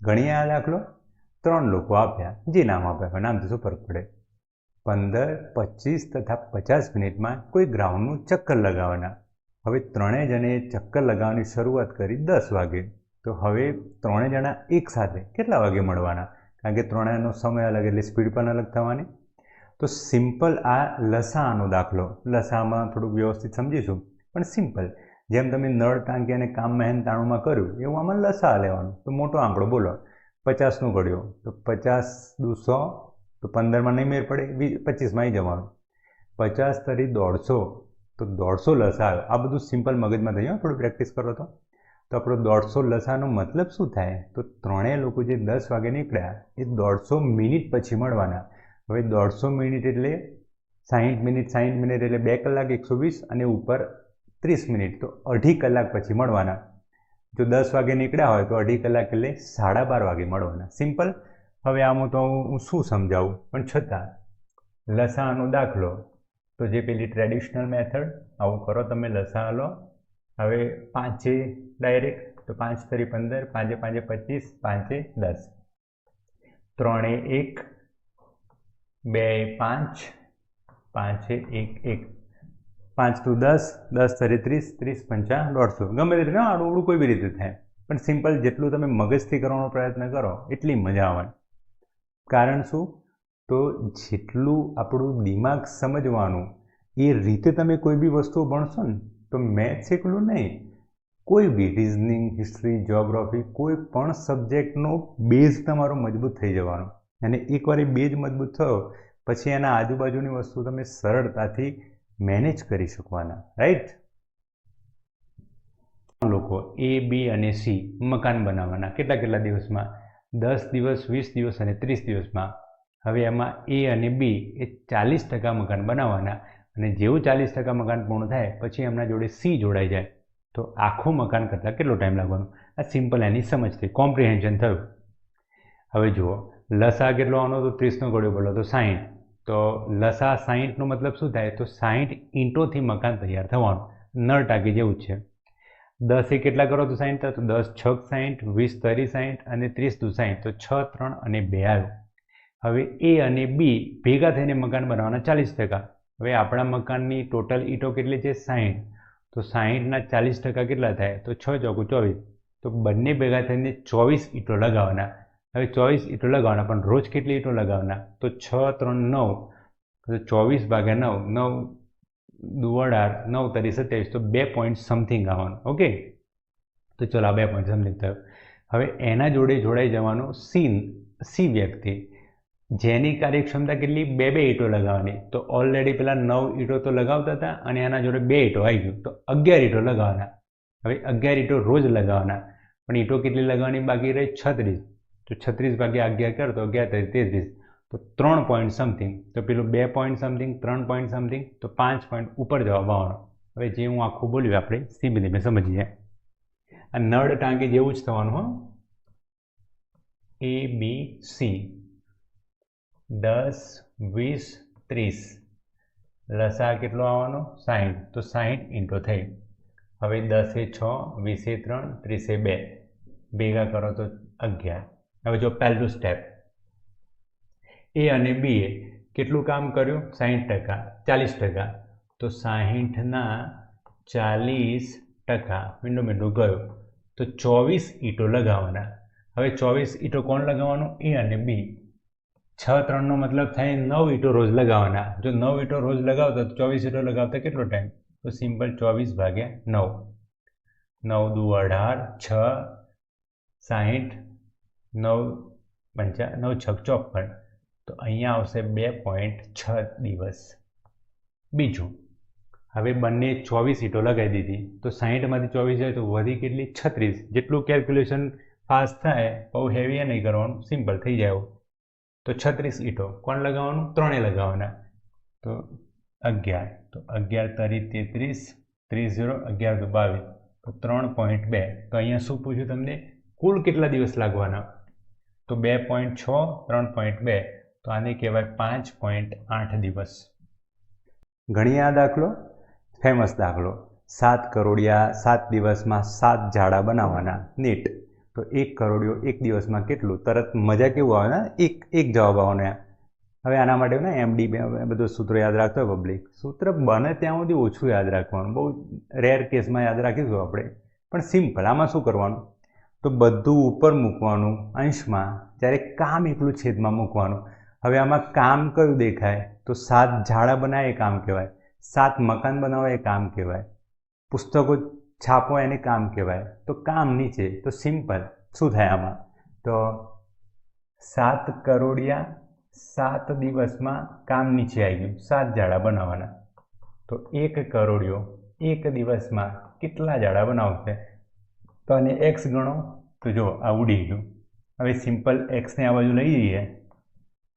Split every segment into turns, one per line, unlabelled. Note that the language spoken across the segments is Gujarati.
ગણીએ આ દાખલો. 3 લોકો આપ્યા, જે નામ આપ્યા નામથી શું ફરક પડે. 15, 25 તથા 50 મિનિટમાં કોઈ ગ્રાઉન્ડનું ચક્કર લગાવવાના. હવે ત્રણેય જણે ચક્કર લગાવવાની શરૂઆત કરી 10 વાગે. તો હવે ત્રણેય જણા એક સાથે કેટલા વાગે મળવાના? કારણ કે ત્રણેયનો સમય અલગ એટલે સ્પીડ પણ અલગ થવાની. તો સિમ્પલ આ લસાઅનો દાખલો. લસામાં થોડુંક વ્યવસ્થિત સમજીશું, પણ સિમ્પલ. જેમ તમે નળ ટાંકી અને કામ મહેનતાણુંમાં કર્યું એવું આમાં લસા લેવાનું. તો મોટો આંકડો બોલો, 50નો ઘડ્યો તો 50 દુ 100, તો 15માં નહીં મેળ પડે, 25માં આવી જવાનું. 50 તરી 150, તો 150 લસા આવ્યો. આ બધું સિમ્પલ મગજમાં થઈ જાય, થોડું પ્રેક્ટિસ કરો તો આપણો 150 લસાનો મતલબ શું થાય? તો ત્રણેય લોકો જે 10 વાગે નીકળ્યા એ 150 મિનિટ પછી મળવાના. હવે 150 મિનિટ એટલે 60 મિનિટ, 60 મિનિટ એટલે 2 કલાક 120 અને ઉપર 30 મિનિટ, તો 2.5 કલાક પછી મળવાના. જો 10 વાગે નીકળ્યા હોય તો 2.5 કલાક એટલે 12:30 વાગે મળવાના. સિમ્પલ. હવે આમાં તો હું શું સમજાવું, પણ છતાં લસાઅનો દાખલો તો જે પેલી ટ્રેડિશનલ મેથડ, આવું કરો તમે લસા લો. હવે 5 ડાયરેક્ટ, તો 5 તરી 15, 5 5 25, 5 10, 3 1, 2 5, 5 1 1, 5 દુ 10, 10 તરી 30, 30 પંચા 150. ગમે તે રીતે આડું કોઈ બી રીતે થાય, પણ સિમ્પલ જેટલું તમે મગજથી કરવાનો પ્રયત્ન કરો એટલી મજા આવે. કારણ શું? તો જેટલું આપણું દિમાગ સમજવાનું એ રીતે તમે કોઈ બી વસ્તુ ભણશો ને, તો મેથ્સ એકલું નહીં, કોઈ બી રિઝનિંગ, હિસ્ટ્રી, જિયોગ્રાફી, કોઈ પણ સબ્જેક્ટનો બેઝ તમારો મજબૂત થઈ જવાનો. અને એકવાર એ બેઝ મજબૂત થયો પછી એના આજુબાજુની વસ્તુ તમે સરળતાથી મેનેજ કરી શકવાના. રાઈટ? લોકો A, B અને C મકાન બનાવવાના. કેટલા દિવસમાં? 10 દિવસ, 20 દિવસ અને 30 દિવસમાં. હવે એમાં A અને B એ 40% મકાન બનાવવાના, અને જેવું 40% મકાન પૂર્ણ થાય પછી એમના જોડે C જોડાઈ જાય તો આખું મકાન કરતાં કેટલો ટાઈમ લાગવાનો? આ સિમ્પલ એની સમજ થઈ, કોમ્પ્રિહેન્શન થયું. હવે જુઓ, લસા કેટલો આવવાનો? તો 30નો ઘડ્યો બોલો તો 60. તો લસા 60નો મતલબ શું થાય? તો 60 ઈંટોથી મકાન તૈયાર થવાનું. નળ ટાંકી જેવું જ છે. 10 એ કેટલા કરો તો 60 થાય? તો 10 6 60, 20 તરી 60 અને 30 દુ 60, તો 6 3 અને 2 આવ્યું. હવે A અને B ભેગા થઈને મકાન બનાવવાના 40%. હવે આપણા મકાનની ટોટલ ઈંટો કેટલી છે? 60. તો 60ના 40% કેટલા થાય? તો 6 ચોકુ 24. તો બંને ભેગા થઈને 24 ઈંટો લગાવવાના. હવે 24 ઈંટો લગાવવાના, પણ રોજ કેટલી ઈંટો લગાવવાના? તો 6 3 9, તો 24 ભાગ્યા 9, 9 દુ 18, 9 તરી 27, તો 2 પોઈન્ટ સમથિંગ આવવાનું. ઓકે, તો ચલો આ 2 પોઈન્ટ સમથિંગ થયું. હવે એના જોડે જોડાઈ જવાનું સી વ્યક્તિ, જેની કાર્યક્ષમતા કેટલી? 2 ઈંટો લગાવવાની. તો ઓલરેડી પેલા 9 ઈંટો તો લગાવતા હતા અને એના જોડે 2 ઈંટો આવી ગયું, તો 11 ઈંટો લગાવવાના. હવે 11 ઈંટો રોજ લગાવવાના, પણ ઈંટો કેટલી લગાવવાની બાકી રહી? 36. તો 36 ભાગ્યા 11 કરો તો 11 તરી 33, તો 3 પોઈન્ટ સમથિંગ. તો પેલું 2 પોઈન્ટ સમથિંગ, 3 પોઈન્ટ સમથિંગ, તો 5 પોઈન્ટ ઉપર જવાબ આવવાનો. હવે જે હું આખું બોલ્યું આપણે ધીમે ધીમે સમજીએ. આ નળ ટાંકી જેવું જ થવાનું. હો, A B C 10 20 30, લસા કેટલો આવવાનો? 60. તો 60 ઈંટો થઈ. હવે 10 એ 6, 20 એ 3, 30 એ 2, ભેગા કરો તો 11. હવે જો પહેલું સ્ટેપ, A અને B એ કેટલું કામ કર્યું? 60%, 40%. તો 60ના 40%, મીંડું ગયું, તો 24 ઈંટો લગાવવાના. હવે 24 ઈંટો કોણ લગાવવાનું? A અને B. 6 3નો મતલબ થાય 9 ઈંટો રોજ લગાવવાના. જો 9 ઈંટો રોજ લગાવતા તો 24 ઈંટો લગાવતા કેટલો ટાઈમ? તો સિમ્પલ 24 ભાગ્યા 9, 9 દુ 18, 6 60, 9 પંચા 9 6 54, તો અહીંયા આવશે 2.6 દિવસ. બીજું, હવે બંને 24 ઈંટો લગાવી દીધી, તો 60માંથી 24 જાય તો વધી કેટલી? 36. જેટલું કેલ્ક્યુલેશન ફાસ્ટ થાય, બહુ હેવી નહીં કરવાનું, સિમ્પલ થઈ જાય. તો 36 ઈંટો કોણ લગાવવાનું? 3 લગાવવાના. તો 11, તો 11 તરી 33, 30, 11 દુ 22, તો 3.2. તો અહીંયા શું પૂછ્યું તમને? કુલ કેટલા દિવસ લાગવાના? તો 2.6, 3.2, તો આને કહેવાય 5.8 દિવસ. ગણીએ આ દાખલો. ફેમસ દાખલો. 7 કરોડિયા 7 દિવસમાં 7 ઝાડા બનાવવાના. નીટ. તો 1 કરોડિયો એક દિવસમાં કેટલું? તરત મજા કેવું આવે ને, એક જવાબ આવવાનો. હવે આના માટે ને MD બધું સૂત્ર યાદ રાખતો હોય પબ્લિક, સૂત્ર બને ત્યાં સુધી ઓછું યાદ રાખવાનું. બહુ રેર કેસમાં યાદ રાખીશું આપણે, પણ સિમ્પલ. આમાં શું કરવાનું? તો બધું ઉપર મૂકવાનું અંશમાં, જ્યારે કામ એકલું છેદમાં મૂકવાનું. હવે આમાં કામ કયું દેખાય? તો 7 ઝાડા બનાવે એ કામ કહેવાય, 7 મકાન બનાવે એ કામ કહેવાય, પુસ્તકો છાપો એને કામ કહેવાય. તો કામ નીચે, તો સિમ્પલ શું થાય આમાં? તો 7 કરોડિયા 7 દિવસમાં કામ નીચે આવી ગયું, 7 ઝાડા બનાવવાના. તો 1 કરોડિયો એક દિવસમાં કેટલા ઝાડા બનાવશે? તો આને x ગણો, તો જો આ ઉડી ગયું. હવે સિમ્પલ એક્સને આ બાજુ લઈ જઈએ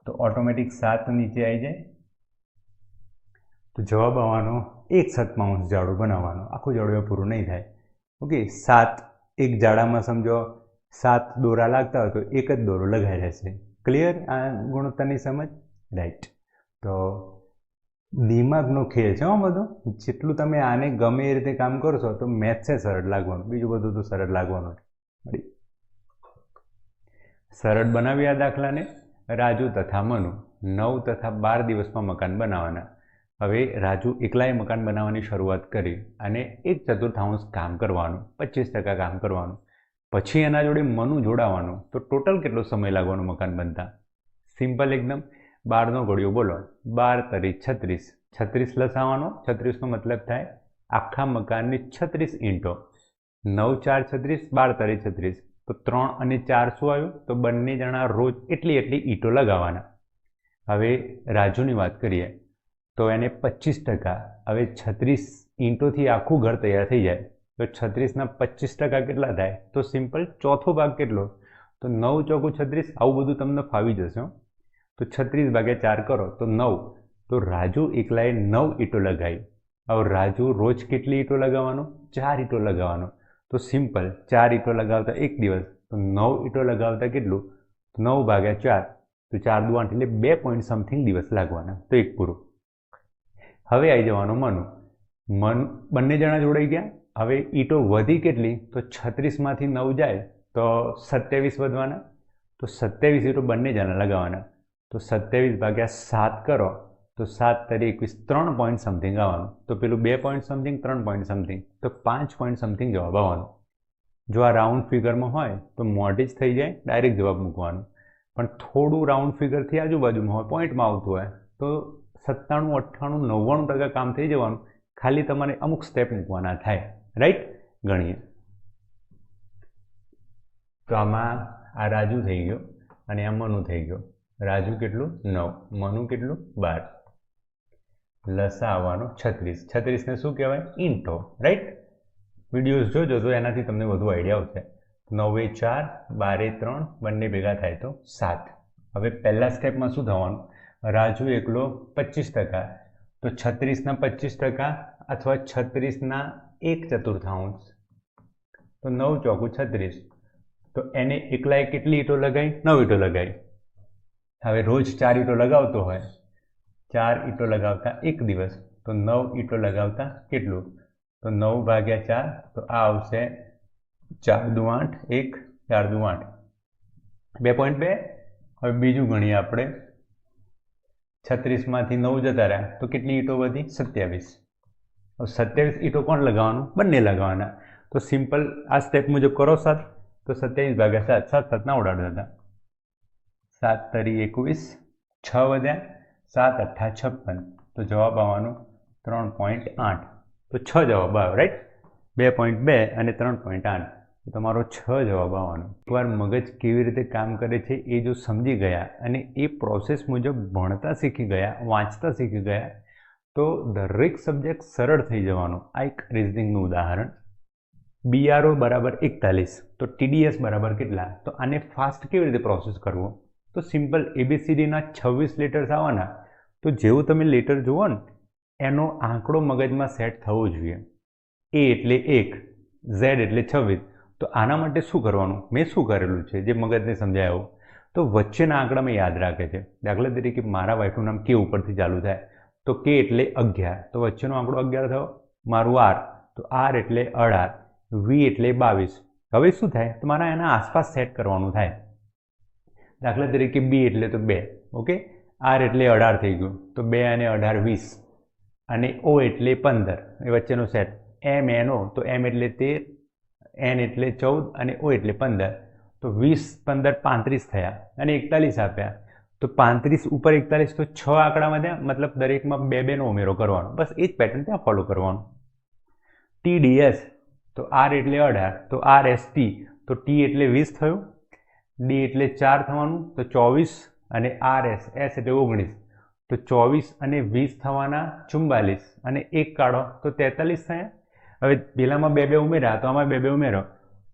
તો ઓટોમેટિક 7 નીચે આવી જાય. તો જવાબ આવવાનો 1/7 ઝાડું બનાવવાનું. આખું ઝાડું પૂરું નહીં થાય. ઓકે, 7 એક ઝાડામાં સમજો 7 દોરા લાગતા હોય તો એક જ દોરો લગાવી રહેશે. ક્લિયર આ ગુણોત્તરની સમજ? રાઈટ. તો દિમાગનો ખેલ છે બધો. જેટલું તમે આને ગમે એ રીતે કામ કરશો તો મેથ્સ સરળ લાગવાનું, બીજું બધું તો સરળ લાગવાનું. સરળ બનાવી આ દાખલાને. રાજુ તથા મનુ 9 તથા 12 દિવસમાં મકાન બનાવવાના. હવે રાજુ એકલાએ મકાન બનાવવાની શરૂઆત કરી અને 1/4 કામ કરવાનું, 25% કામ કરવાનું. પછી એના જોડે મનુ જોડાવાનું. તો ટોટલ કેટલો સમય લાગવાનો મકાન બનતા? સિમ્પલ એકદમ. 12નો ઘડિયો બોલો. 12 તરી 36. 36 લસાવાનો. 36નો મતલબ થાય આખા મકાનની 36 ઈંટો. 9 4 36, 12 તરી 36. તો 3 અને 4 શું આવ્યું? તો બંને જણા રોજ એટલી ઈંટો લગાવવાના. હવે રાજુની વાત કરીએ તો એને 25%. હવે 36 ઈંટોથી આખું ઘર તૈયાર થઈ જાય. તો 36ના 25% કેટલા થાય? તો સિમ્પલ ચોથો ભાગ કેટલો? તો 9 ચોકું 36. આવું બધું તમને ફાવી જશે. તો 36/4 કરો તો 9. તો રાજુ એકલાએ 9 ઈંટો લગાવી. હવે રાજુ રોજ કેટલી ઈંટો લગાવવાનો? 4 ઈંટો લગાવવાનો. તો સિમ્પલ 4 ઈંટો લગાવતા એક દિવસ. તો 9 ઈંટો લગાવતા કેટલું? 9/4. તો 4 દુ 8 એટલે 2 પોઈન્ટ સમથિંગ દિવસ લાગવાના. તો એક પૂરું. હવે આવી જવાનું મનુ. બંને જણા જોડાઈ ગયા. હવે ઈંટો વધી કેટલી? તો 36માંથી 9 જાય તો 27 વધવાના. તો 27 ઈંટો બંને જણા લગાવવાના. તો 27/7 કરો તો 7 તરી 21, 3 પોઈન્ટ સમથિંગ આવવાનું. તો પેલું 2 પોઈન્ટ સમથિંગ, 3 પોઈન્ટ સમથિંગ, તો 5 પોઈન્ટ સમથિંગ જવાબ આવવાનો. જો આ રાઉન્ડ ફિગરમાં હોય તો મોઢે જ થઈ જાય, ડાયરેક્ટ જવાબ મૂકવાનો. પણ થોડું રાઉન્ડ ફિગરથી આજુબાજુમાં હોય, પોઈન્ટમાં આવતું હોય તો 97, 98, 99% કામ થઈ જવાનું. ખાલી તમારે અમુક સ્ટેપ મૂકવાના થાય. રાઈટ? ગણીએ તો આમાં આ રાજુ થઈ ગયો અને આ મનુ થઈ ગયો. રાજુ કેટલું? 9. મનુ કેટલું? 12. લસા આવવાનો 36. 36ને શું કહેવાય? ઈંટો. રાઈટ? વિડીયોઝ જોજો તો એનાથી તમને વધુ આઈડિયા આવશે. 9 4, 12 3, બંને ભેગા થાય તો 7. હવે પહેલા સ્ટેપમાં શું થવાનું? રાજુ એકલો 25%. તો 36ના 25% અથવા 36ના 1/4. તો 9 ચોકું 36. તો એને એકલાએ કેટલી ઈંટો લગાવી? 9 ઈંટો લગાવી. હવે રોજ 4 ઈંટો લગાવતો હોય, 4 ઈંટો લગાવતા એક દિવસ. તો 9 ઈંટો લગાવતા કેટલું? તો 9/4. તો આ આવશે 4 દુ 8, 1 4 દુ 8, 2.2. હવે બીજું ગણીએ આપણે. 36માંથી 9 જતા રહ્યા તો કેટલી ઈંટો વધી? 27. હવે 27 ઈંટો કોણ લગાવવાનું? બંને લગાવવાના. તો સિમ્પલ આ સ્ટેપ મુજબ કરો 7. તો 27/7. 7 7 ના ઉડાડતા હતા. 7 તરી 21, 6 વધ્યા, 7 8 56. તો જવાબ આવવાનો 3.8. તો 6 જવાબ આવે. રાઈટ? 2.2 અને 3.8. તો તમારો 6 જવાબ આવવાનો. એકવાર મગજ કેવી રીતે કામ કરે છે એ જો સમજી ગયા અને એ પ્રોસેસ મુજબ ભણતા શીખી ગયા, વાંચતા શીખી ગયા તો દરેક સબ્જેક્ટ સરળ થઈ જવાનો. આ એક રિઝનિંગનું ઉદાહરણ. BRO બરાબર 41. તો TDS બરાબર કેટલા? તો આને ફાસ્ટ કેવી રીતે પ્રોસેસ કરવો? તો સિમ્પલ ABCDના 26 લેટર્સ આવવાના. તો જેવું તમે લેટર જુઓ ને એનો આંકડો મગજમાં સેટ થવો જોઈએ. A એટલે 1, Z એટલે 26. તો આના માટે શું કરવાનું? મેં શું કરેલું છે જે મગજને સમજાયું? તો વચ્ચેના આંકડામાં યાદ રાખે છે. દાખલા તરીકે મારા વાઈફનું નામ K ઉપરથી ચાલુ થાય તો K એટલે 11. તો વચ્ચેનો આંકડો 11 થયો. મારું R, તો R એટલે 18, V એટલે 22. હવે શું થાય, તમારા એના આસપાસ સેટ કરવાનું થાય. દાખલા તરીકે બી એટલે તો 2, ઓકે. આર એટલે 18 થઈ ગયું, તો 2 અને 18 20, અને ઓ એટલે 15, એ વચ્ચેનો સેટ. એમ એનો, તો એમ એટલે 13, એન એટલે 14 અને ઓ એટલે 15, તો 20 15 35 થયા અને 41 આપ્યા. તો 35 ઉપર 41, તો 6 આંકડા વધ્યા, મતલબ દરેકમાં 2 2 નો ઉમેરો કરવાનો. બસ એ જ પેટર્ન ત્યાં ફોલો કરવાનું. TDS, તો આર એટલે 18, તો આર એસ ટી, તો ટી એટલે 20 થયું, ડી એટલે 4 થવાનું, તો 24, અને આર એસ એસ એટલે 19, તો 24 અને 20 થવાના 44, અને 1 કાઢો તો 43 થયા. હવે પેલામાં 2 2 ઉમેર્યા, તો આમાં 2 2 ઉમેરો,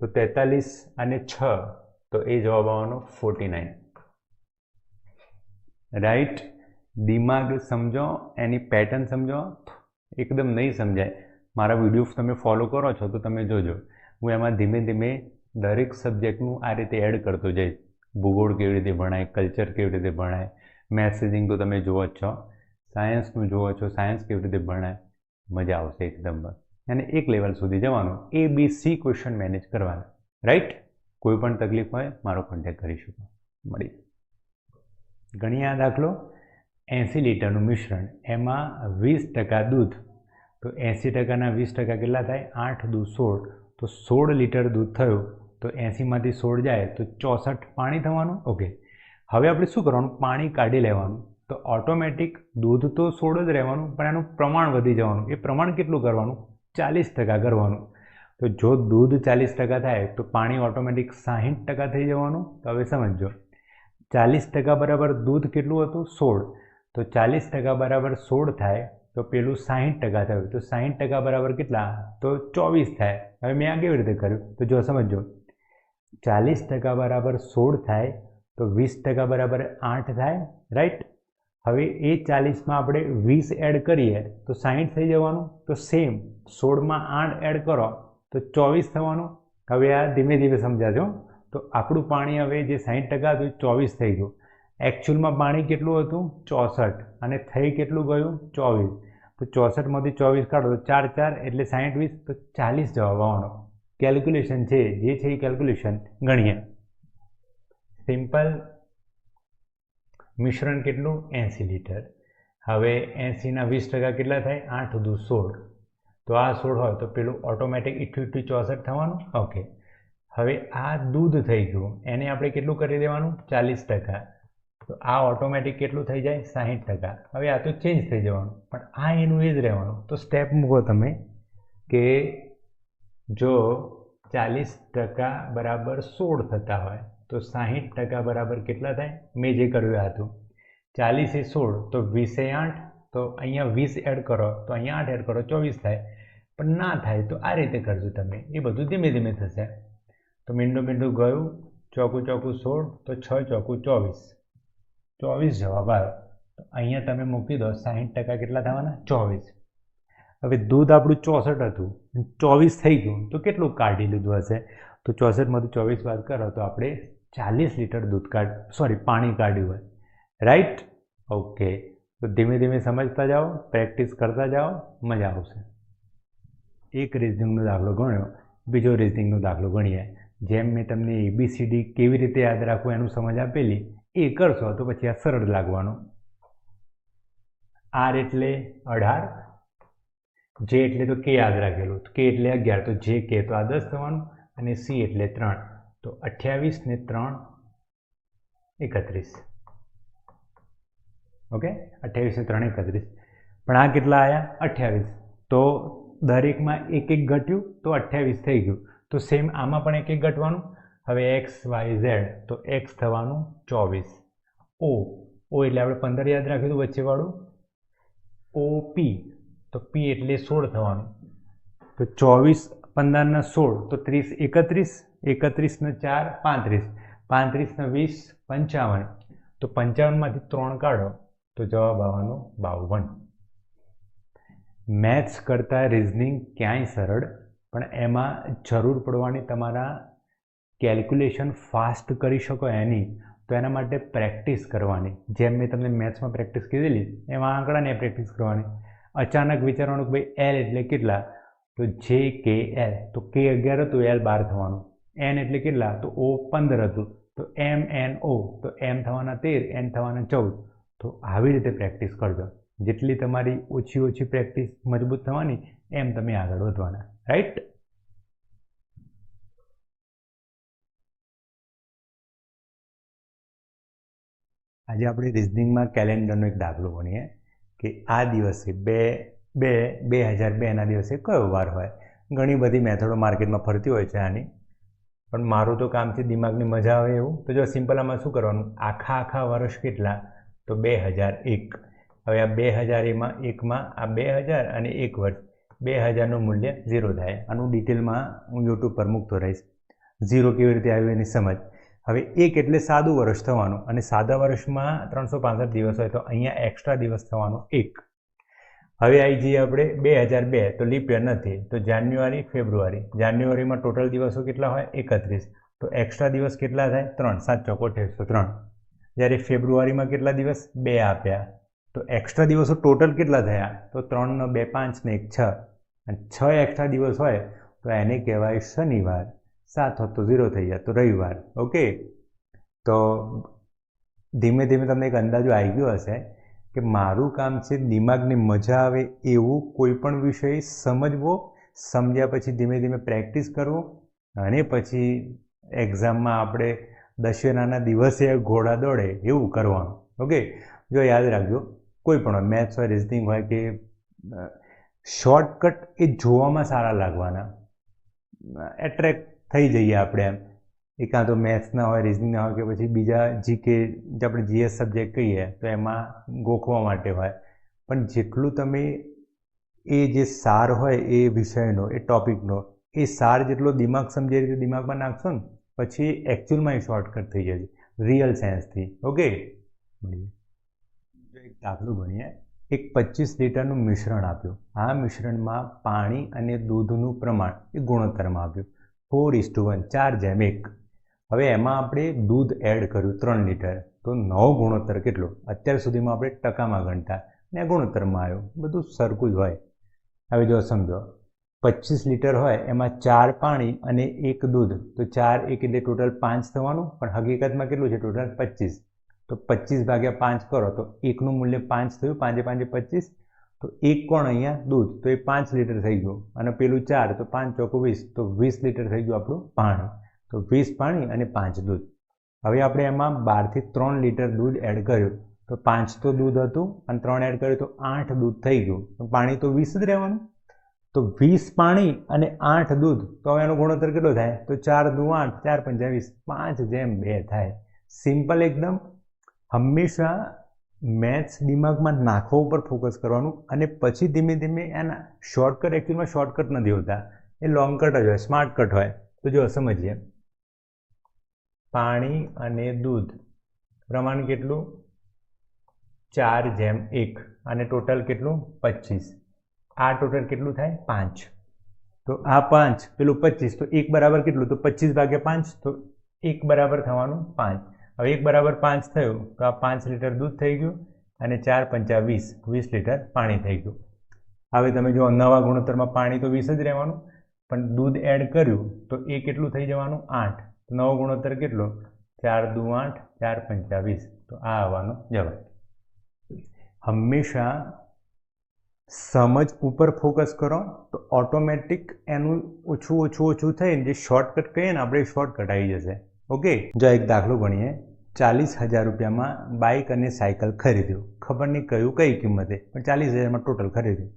તો 43 અને 6, તો એ જવાબ આવવાનો 49. રાઈટ. દિમાગ સમજો, એની પેટર્ન સમજો. એકદમ નહીં સમજાય, મારા વિડીયો તમે ફોલો કરો છો તો તમે જોજો, હું એમાં ધીમે ધીમે દરેક સબ્જેક્ટનું આ રીતે એડ કરતો જઈશ. ભૂગોળ કેવી રીતે ભણાય, કલ્ચર કેવી રીતે ભણાય, મેથ્સ રીઝનિંગ તો તમે જુઓ જ છો, સાયન્સનું જુઓ છો, સાયન્સ કેવી રીતે ભણાય, મજા આવશે એકદમ. અને એક લેવલ સુધી જવાનું, ABC ક્વેશ્ચન મેનેજ કરવાના. રાઈટ. કોઈ પણ તકલીફ હોય મારો કોન્ટેક્ટ કરી શકો. મળી ગણી આ દાખલો. 80 લીટરનું મિશ્રણ, એમાં 20% દૂધ, તો 80%ના 20% કેટલા થાય? 8 દૂ 16, તો 16 લીટર દૂધ થયું. તો 80માંથી 16 જાય તો 64 પાણી થવાનું. ઓકે. હવે આપણે શું કરવાનું? પાણી કાઢી લેવાનું. તો ઓટોમેટિક દૂધ તો 16 જ રહેવાનું, પણ એનું પ્રમાણ વધી જવાનું. એ પ્રમાણ કેટલું કરવાનું? 40% કરવાનું. તો જો દૂધ 40% થાય તો પાણી ઓટોમેટિક 60% થઈ જવાનું. તો હવે સમજો, 40% બરાબર દૂધ કેટલું હતું? 16. તો 40% બરાબર 16 થાય, તો પેલું 60% થયું. તો 60% બરાબર કેટલા? તો 24 થાય. હવે મેં આ કેવી રીતે કર્યું? તો જો સમજો, 40% બરાબર 16 થાય, તો 20% બરાબર 8 થાય. રાઈટ. હવે એ 40માં આપણે 20 એડ કરીએ તો 60 થઈ જવાનું. તો સેમ 16માં 8 એડ કરો તો 24 થવાનું. હવે આ ધીમે ધીમે સમજાજો. તો આપણું પાણી હવે જે 60% હતું 24 થઈ ગયું. એકચ્યુઅલમાં પાણી કેટલું હતું? 64, અને થઈ કેટલું ગયું? 24. તો 64માંથી 24 કાઢો તો 4 4 એટલે 60 20, તો 40 જવાબ આવવાનો. કેલ્ક્યુલેશન છે જે છે એ કેલ્ક્યુલેશન ગણીએ. સિમ્પલ. મિશ્રણ કેટલું? 80 લીટર. હવે 80ના 20% કેટલા થાય? 8 દૂ 16, તો આ 16 હોય તો પેલું ઓટોમેટિક 88 64 થવાનું. ઓકે. હવે આ દૂધ થઈ ગયું, એને આપણે કેટલું કરી દેવાનું? 40%. તો આ ઓટોમેટિક કેટલું થઈ જાય? 60%. હવે આ તો ચેન્જ થઈ જવાનું, પણ આ એનું એ જ રહેવાનું. તો સ્ટેપ મૂકો તમે કે જો 40% બરાબર 16 થતા હોય તો 60% બરાબર કેટલા થાય? મેં જે કર્યું આ હતું, 40 એ 16, તો 20 એ 8, તો અહીંયા 20 એડ કરો તો અહીંયા 8 એડ કરો 24 થાય. પણ ના થાય તો આ રીતે કરજો તમે. એ બધું ધીમે ધીમે થશે. તો મીંડું મીંડું ગયું, ચોકું ચોકું 16, તો 6 ચોકું 24, 24 જવાબ આવ્યો. તો અહીંયા તમે મૂકી દો 60% કેટલા થવાના? 24. હવે દૂધ આપણું 64 હતું, 24 થઈ ગયું, તો કેટલું કાઢી લીધું હશે? તો 64માંથી 24 બાદ કરો તો આપણે 40 લીટર પાણી કાઢ્યું હોય. રાઈટ. ઓકે. તો ધીમે ધીમે સમજતા જાઓ, પ્રેક્ટિસ કરતા જાઓ, મજા આવશે. એક રિઝનિંગનો દાખલો ગણ્યો, બીજો રિઝનિંગનો દાખલો ગણીએ. જેમ મેં તમને ABCD કેવી રીતે યાદ રાખવું એનું સમજ આપેલી, એ કરશો તો પછી આ સરળ લાગવાનું. આર એટલે 18, જે એટલે તો કે યાદ રાખેલું, કે એટલે 11, તો જે કે તો આ 10 થવાનું, અને સી એટલે 3, તો 28 ને 3 31. ઓકે. 28 ને 3 31. પણ આ કેટલા આવ્યા? 28. તો દરેકમાં એક એક ઘટ્યું તો 28 થઈ ગયું. તો સેમ આમાં પણ એક એક ઘટવાનું. હવે એક્સ વાય ઝેડ, તો એક્સ થવાનું 24. ઓ એટલે આપણે 15 યાદ રાખ્યું હતું વચ્ચેવાળું. OP, તો P એટલે 16 થવાનું. તો 24 15 ને 16, તો 30 31, 31 ને 4 35, 35 ને 20 55, તો 55માંથી 3 કાઢો તો જવાબ આવવાનો 52. મેથ્સ કરતાં રિઝનિંગ ક્યાંય સરળ, પણ એમાં જરૂર પડવાની તમારા કેલ્ક્યુલેશન ફાસ્ટ કરી શકો એની, તો એના માટે પ્રેક્ટિસ કરવાની. જેમ મેં તમને મેથ્સમાં પ્રેક્ટિસ કીધેલી એમાં આંકડાને પ્રેક્ટિસ કરવાની. અચાનક વિચારવાનું કે ભાઈ એલ એટલે કેટલા? તો જે કે એલ, તો કે 11 હતું, એલ 12 થવાનું. એન એટલે કેટલા? તો ઓ 15 હતું, તો એમ એન ઓ, તો એમ થવાના 13, એન થવાના 14. તો આવી રીતે પ્રેક્ટિસ કરજો. જેટલી તમારી ઓછી પ્રેક્ટિસ મજબૂત થવાની એમ તમે આગળ વધવાના. રાઈટ? આજે આપણે રિઝનિંગમાં કેલેન્ડરનો એક દાખલો ભણીએ કે આ દિવસે 2002ના દિવસે કયો વાર હોય. ઘણી બધી મેથડો માર્કેટમાં ફરતી હોય છે આની, પણ મારું તો કામ છે દિમાગની મજા આવે એવું. તો જો સિમ્પલ આમાં શું કરવાનું, આખા વર્ષ કેટલા? તો 2001. હવે આ 2001માં આ 2000 અને 1 વર્ષ, 2000નું મૂલ્ય 0 થાય. આનું ડિટેલમાં હું યુટ્યુબ પર મૂકતો રહીશ. 0 કેવી રીતે આવ્યું એની સમજ. હવે 1 એટલે સાદું વર્ષ થવાનું, અને સાદા વર્ષમાં 365 દિવસ હોય, તો અહીંયા એક્સ્ટ્રા દિવસ થવાનો 1. હવે આવી જઈએ આપણે 2002, તો લીપ યર નથી, તો જાન્યુઆરી ફેબ્રુઆરી. જાન્યુઆરીમાં ટોટલ દિવસો કેટલા હોય? 31. તો એક્સ્ટ્રા દિવસ કેટલા થાય? 3. 7 ચોકો 103. જ્યારે ફેબ્રુઆરીમાં કેટલા દિવસ? 2 આપ્યા, તો એક્સ્ટ્રા દિવસો ટોટલ કેટલા થયા? તો 3 નો 2 5 ને 1 6, અને 6 એક્સ્ટ્રા દિવસ હોય તો એને કહેવાય શનિવાર. 7 હોત તો 0 થઈ જાય, તો રવિવાર. ઓકે, તો ધીમે ધીમે તમને એક અંદાજો આવી ગયો હશે કે મારું કામ છે દિમાગની મજા આવે એવું કોઈ પણ વિષય સમજવો, સમજ્યા પછી ધીમે ધીમે પ્રેક્ટિસ કરવું, અને પછી એક્ઝામમાં આપણે દશેરાના દિવસે ઘોડા દોડે એવું કરવાનું. ઓકે, જો યાદ રાખજો, કોઈ પણ હોય, મેથ્સ હોય, રિઝનિંગ હોય કે શોર્ટકટ એ જોવામાં સારા લાગવાના, એટ્રેક્ટ થઈ જઈએ આપણે એમ. કાં તો મેથ્સના હોય, રિઝનિંગના હોય, કે પછી બીજા જીકે જે આપણે જીએસ સબ્જેક્ટ કહીએ તો એમાં ગોખવા માટે હોય. પણ જેટલું તમે એ જે સાર હોય એ વિષયનો, એ ટોપિકનો, એ સાર જેટલો દિમાગ સમજે રીતે દિમાગમાં નાખશો ને, પછી એકચ્યુઅલમાં એ શોર્ટકટ થઈ જશે રિયલ સેન્સથી. ઓકે, એક દાખલો ભણીએ. એક 25 લીટરનું મિશ્રણ આપ્યું. આ મિશ્રણમાં પાણી અને દૂધનું પ્રમાણ એ ગુણોત્તરમાં આપ્યું 4:1, 4:1. હવે એમાં આપણે દૂધ એડ કર્યું 3 લીટર, તો નવો ગુણોત્તર કેટલો? અત્યાર સુધીમાં આપણે ટકામાં ગણતા ને ગુણોત્તરમાં આવ્યો, બધું સરખું જ હોય. હવે જો સમજો, 25 લીટર હોય એમાં 4 પાણી અને 1 દૂધ, તો 4 1 એટલે ટોટલ 5 થવાનું, પણ હકીકતમાં કેટલું છે? ટોટલ 25. તો 25 ભાગ્યા 5 કરો તો 1નું મૂલ્ય 5 થયું, 5 5 25. તો 1 કોણ? અહીંયા દૂધ, તો એ 5 લીટર થઈ ગયું, અને પેલું 4, તો 5 ચોકો 20, તો 20 લીટર થઈ ગયું આપણું પાણી. તો 20 પાણી અને 5 દૂધ. હવે આપણે એમાં 12થી 3 લીટર દૂધ એડ કર્યું, તો 5 તો દૂધ હતું અને 3 એડ કર્યું તો 8 દૂધ થઈ ગયું. પાણી તો 20 જ રહેવાનું. તો 20 પાણી અને 8 દૂધ, તો હવે એનો ગુણોત્તર કેટલો થાય? તો 4 દુ 8, 4 પંચા 20, 5:2 થાય. સિમ્પલ એકદમ. હંમેશા મેથ્સ દિમાગમાં નાખવા ઉપર ફોકસ કરવાનું, અને પછી ધીમે ધીમે એના શોર્ટકટ, એકચ્યુઅલમાં શોર્ટકટ નથી હોતા, એ લોંગકટ જ હોય, સ્માર્ટકટ હોય. તો જો સમજીએ, પાણી અને દૂધ પ્રમાણ કેટલું? 4:1, અને ટોટલ કેટલું? 25. આ ટોટલ કેટલું થાય? 5. તો આ 5, પેલું 25, તો 1 બરાબર કેટલું? તો 25 ભાગ્યા 5, તો 1 બરાબર થવાનું 5. હવે 1 બરાબર 5 થયું, તો આ 5 લીટર દૂધ થઈ ગયું, અને 4 પંચા 20, 20 લીટર પાણી થઈ ગયું. હવે તમે જો નવા ગુણોત્તરમાં પાણી તો 20 જ રહેવાનું, પણ દૂધ એડ કર્યું તો એ કેટલું થઈ જવાનું? 8. નવો ગુણોત્તર કેટલો? 4 દુ 8, 4 પંચા 20. તો આ આવવાનો જવાબ. હંમેશા સમજ ઉપર ફોકસ કરો તો ઓટોમેટિક એનું ઓછું થઈને જે શોર્ટકટ કહીએ ને આપણે, શોર્ટકટ આવી જશે. ઓકે, જો એક દાખલો ગણીએ. 40,000 રૂપિયામાં બાઇક અને સાયકલ ખરીદ્યું. ખબર નહીં કઈ કિંમતે, પણ 40,000માં ટોટલ ખરીદ્યું.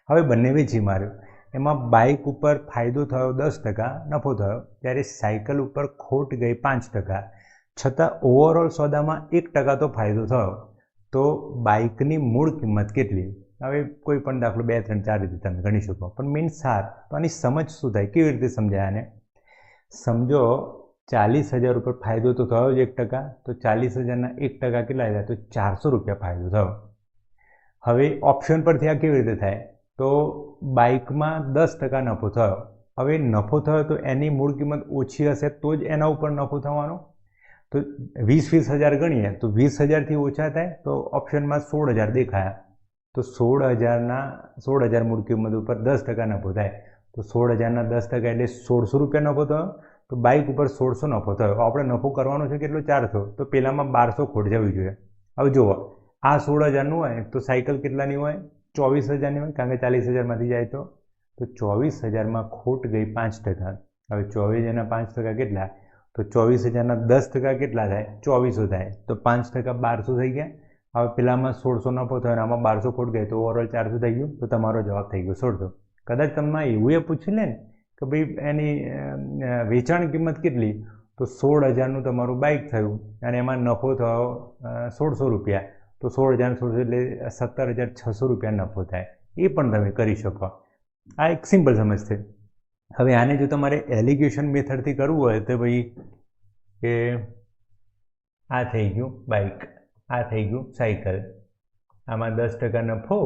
હવે બંને વેચી માર્યું. એમાં બાઇક ઉપર ફાયદો થયો 10%, નફો થયો, ત્યારે સાયકલ ઉપર ખોટ ગઈ 5%. છતાં ઓવરઓલ સોદામાં 1% તો ફાયદો થયો. તો બાઇકની મૂળ કિંમત કેટલી? હવે કોઈ પણ દાખલો 2 3 4 રીતે તમે ગણી શકો, પણ મેઇન સાર તો આની સમજ શું થાય, કેવી રીતે સમજાય આને? સમજો 40,000 ઉપર ફાયદો તો થયો જ 1%, તો 40,000ના 1% કેટલા થયા? તો 400 રૂપિયા ફાયદો થયો. હવે ઓપ્શન પરથી આ કેવી રીતે થાય? તો બાઇકમાં 10% નફો થયો. હવે નફો થયો તો એની મૂળ કિંમત ઓછી હશે તો જ એના ઉપર નફો થવાનો. તો 20,000 ગણીએ તો 20,000થી ઓછા થાય, તો ઓપ્શનમાં 16,000 દેખાયા. તો 16,000 મૂળ કિંમત ઉપર 10% નફો થાય, તો 16,000ના 10% એટલે 1,600 રૂપિયા નફો થયો. તો તો બાઇક ઉપર 1600 નફો થયો. આપણે નફો કરવાનો છે કેટલો? 400. તો પેલામાં 1200 ખોટ જવી જોઈએ. હવે જુઓ, આ 16,000નું હોય તો સાયકલ કેટલાની હોય? 24,000ની હોય, કારણ કે 40,000માંથી જાય તો 24,000માં ખોટ ગઈ 5%. હવે 24,000ના 5% કેટલા? તો 24,000ના 10% કેટલા થાય? 2400 થાય. તો 5% 1200 થઈ ગયા. હવે પેલામાં 1600 નફો થયો અને આમાં 1200 ખોટ ગઈ, તો ઓવરઓલ 400 થઈ ગયું. તો તમારો જવાબ થઈ ગયો 1600. કદાચ તમને એવું એ પૂછી લે ને કે ભાઈ એની વેચાણ કિંમત કેટલી, તો 16,000નું તમારું બાઇક થયું અને એમાં નફો થયો 1600 રૂપિયા, તો 16,000 એટલે 17,600 રૂપિયા નફો થાય. એ પણ તમે કરી શકો. આ એક સિમ્પલ સમજ છે. હવે આને જો તમારે એલિગેશન મેથડથી કરવું હોય તો ભાઈ કે આ થઈ ગયું બાઇક, આ થઈ ગયું સાયકલ, આમાં 10% નફો,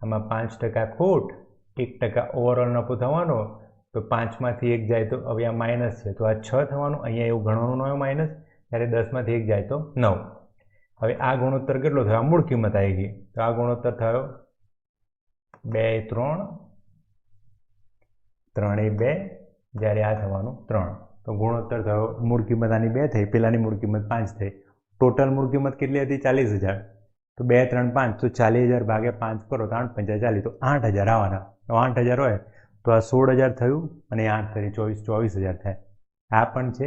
આમાં 5% ખોટ, 1% ઓવરઓલ નફો થવાનો. તો 5માંથી 1 જાય તો હવે આ માઇનસ છે, તો આ 6 થવાનું. અહીંયા એવું ગણવાનું ન હોય માઇનસ, ત્યારે 10માંથી 1 જાય તો 9. હવે આ ગુણોત્તર કેટલો થયો? આ મૂળ કિંમત આવી ગઈ, તો આ ગુણોત્તર થયો 2, 3, 2, જ્યારે આ થવાનું 3. તો ગુણોત્તર થયો, મૂળ કિંમત આની 2 થઈ, પેલાની મૂળ કિંમત 5 થઈ. ટોટલ મૂળ કિંમત કેટલી હતી? 40,000. તો 2, 3, 5, તો 40,000 ભાગ્યા 5 કરો તો 8 × 5 = 40, તો 8,000 આવવાના. તો 8,000 હોય તો આ 16,000 થયું અને 8 કરી 24,000 થાય. આ પણ છે,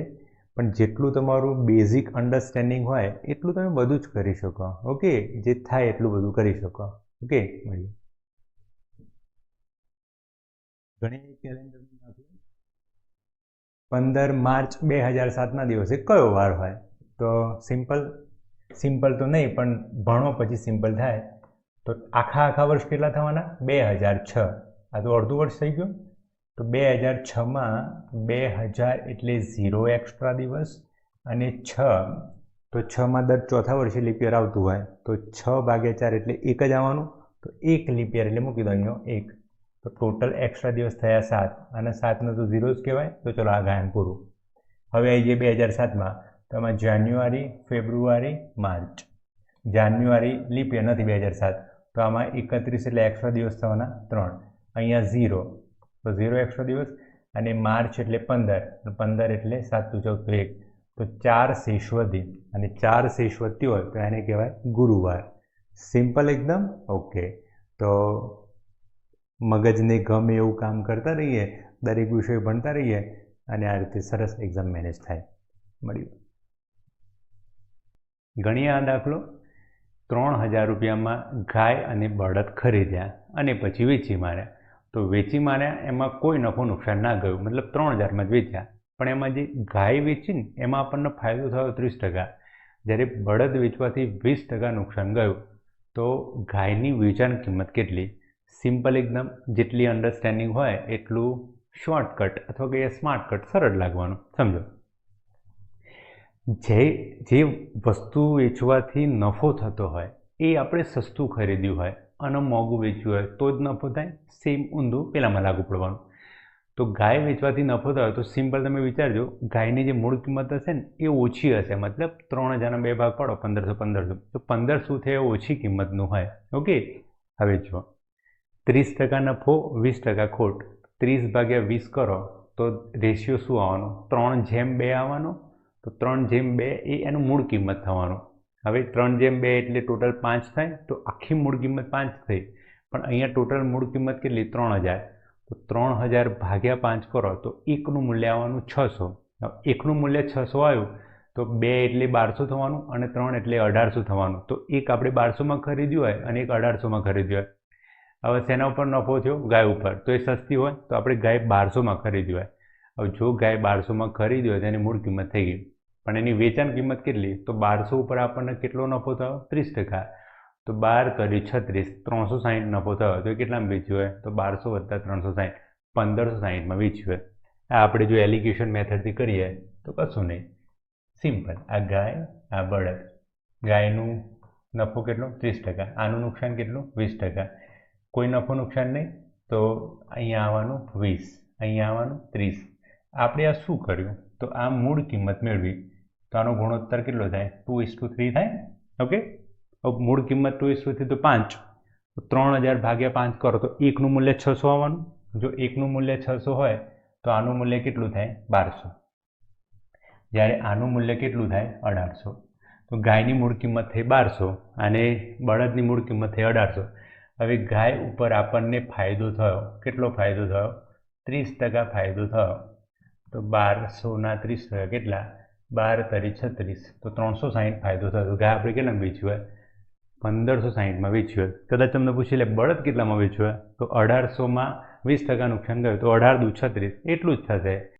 પણ જેટલું તમારું બેઝિક અન્ડરસ્ટેન્ડિંગ હોય એટલું તમે બધું જ કરી શકો. ઓકે, જે થાય એટલું બધું કરી શકો. ઓકે, મળીએ. ઘણી કેલેન્ડર 15 માર્ચ 2007ના દિવસે કયો વાર હોય? તો સિમ્પલ તો નહીં, પણ ભણો પછી સિમ્પલ થાય. તો આખા વર્ષ કેટલા થવાના? 2006. આ તો અડધું વર્ષ થઈ ગયું. તો 2006માં 2000 એટલે 0 એક્સ્ટ્રા દિવસ અને 6, તો 6માં દર ચોથા વર્ષે લીપ યર આવતું હોય, તો 6/4 એટલે 1 જ આવવાનું. તો 1 લીપ યર એટલે મૂકી દો અહીંયા 1. તો ટોટલ એક્સ્ટ્રા દિવસ થયા 7, અને 7નો તો 0 જ કહેવાય. તો ચલો આ ગાયન પૂરું. હવે આવી જઈએ 2007માં. તો આમાં જાન્યુઆરી, ફેબ્રુઆરી, માર્ચ. જાન્યુઆરી લીપ યર નથી 2007, તો આમાં 31 એટલે એક્સ્ટ્રા દિવસ થવાના 3. અહીંયા 0, તો 0 એક્સ્ટ્રા દિવસ. અને માર્ચ એટલે 15, 15 એટલે 7 × 14 = 1. તો 4 શેષ વધી, અને 4 શેષ વધતી હોય તો એને કહેવાય ગુરુવાર. સિમ્પલ એકદમ. ઓકે, તો મગજને ગમે એવું કામ કરતા રહીએ, દરેક વિષય ભણતા રહીએ, અને આ રીતે સરસ એક્ઝામ મેનેજ થાય. મળ્યું. ગણીએ આ દાખલો. 3,000 રૂપિયામાં ગાય અને બળદ ખરીદ્યા અને પછી વેચી માર્યા. તો વેચી માર્યા એમાં કોઈ નફો નુકસાન ના ગયું, મતલબ 3,000માં જ વેચ્યા. પણ એમાં જે ગાય વેચીને એમાં આપણને ફાયદો થયો 30%, જ્યારે બળદ વેચવાથી 20% નુકસાન ગયું. તો ગાયની વેચાણ કિંમત કેટલી? સિમ્પલ એકદમ. જેટલી અન્ડરસ્ટેન્ડિંગ હોય એટલું શોર્ટકટ અથવા કે સ્માર્ટકટ સરળ લાગવાનું. સમજો, જે વસ્તુ વેચવાથી નફો થતો હોય એ આપણે સસ્તું ખરીદ્યું હોય અને મોંઘું વેચ્યું હોય તો જ નફો થાય. સેમ ઊંધું પેલામાં લાગુ પડવાનું. તો ગાય વેચવાથી નફો થયો તો સિમ્પલ તમે વિચારજો, ગાયની જે મૂળ કિંમત હશે ને એ ઓછી હશે, મતલબ 3,000ના 2 ભાગ પાડો, 1500, તો 1500 છે એ ઓછી કિંમતનું હોય. ઓકે, હવે જુઓ, 30% નફો, 20% ખોટ. 30/20 કરો તો રેશિયો શું આવવાનો? 3/2 આવવાનો. તો 3/2 એ એનું મૂળ કિંમત થવાનું. હવે 3/2 એટલે ટોટલ 5 થાય, તો આખી મૂળ કિંમત 5 થઈ. પણ અહીંયા ટોટલ મૂળ કિંમત કેટલી? 3,000. તો 3,000 ભાગ્યા 5 કરો તો 1નું મૂલ્ય આવવાનું 600. 1નું મૂલ્ય 600 આવ્યું તો 2 એટલે 1200 થવાનું, અને 3 એટલે 1800 થવાનું. તો એક આપણે 1200માં ખરીદ્યું હોય અને એક 1800માં ખરીદ્યું હોય. હવે શેના ઉપર નફો થયો? ગાય ઉપર. તો એ સસ્તી હોય તો આપણે ગાય 1200માં ખરીદ્યું હોય. હવે જો ગાય 1200માં ખરીદી હોય તો એની મૂળ કિંમત થઈ ગઈ, પણ એની વેચાણ કિંમત કેટલી? તો 1200 ઉપર આપણને કેટલો નફો થયો? 30%. તો 12 કરી 36, 360 નફો થયો. તો એ કેટલામાં વેચ્યું હોય? તો 1200 + 360, 1560માં વેચ્યું હોય. આ આપણે જો એલિગેશન મેથડથી કરીએ તો કશું નહીં, સિમ્પલ. આ ગાય, આ બળદ. ગાયનું નફો કેટલો? 30%. આનું નુકસાન કેટલું? 20%. કોઈ નફો નુકસાન નહીં, તો અહીંયા આવવાનું 20, અહીંયા આવવાનું 30. આપણે આ શું કર્યું? તો આ મૂળ કિંમત મેળવી. તો આનો ગુણોત્તર કેટલો થાય? 2:3 થાય. ઓકે, મૂળ કિંમત 2:3 તો 5. તો 3,000 ભાગ્યા 5 કરો તો 1નું મૂલ્ય 600 આવવાનું. જો 1નું મૂલ્ય 600 હોય તો આનું મૂલ્ય કેટલું થાય? 1200. જ્યારે આનું મૂલ્ય કેટલું થાય 1800. તો ગાયની મૂળ કિંમત થઈ 1200 અને બળદની મૂળ કિંમત થઈ 1800. હવે ગાય ઉપર આપણને ફાયદો થયો. કેટલો ફાયદો થયો? 30% ફાયદો થયો. તો 1200ના 30 થયા કેટલા? 12 તરી 36. તો 360 ફાયદો થયો. તો ગાય આપણે કેટલામાં વેચ્યું હોય? 1560માં વેચ્યું હોય. કદાચ તમને પૂછી લે બળદ કેટલામાં વેચ્યું હોય? તો 1800માં 20% નુકસાન ગયું તો 18 દુ 36 એટલું જ થશે.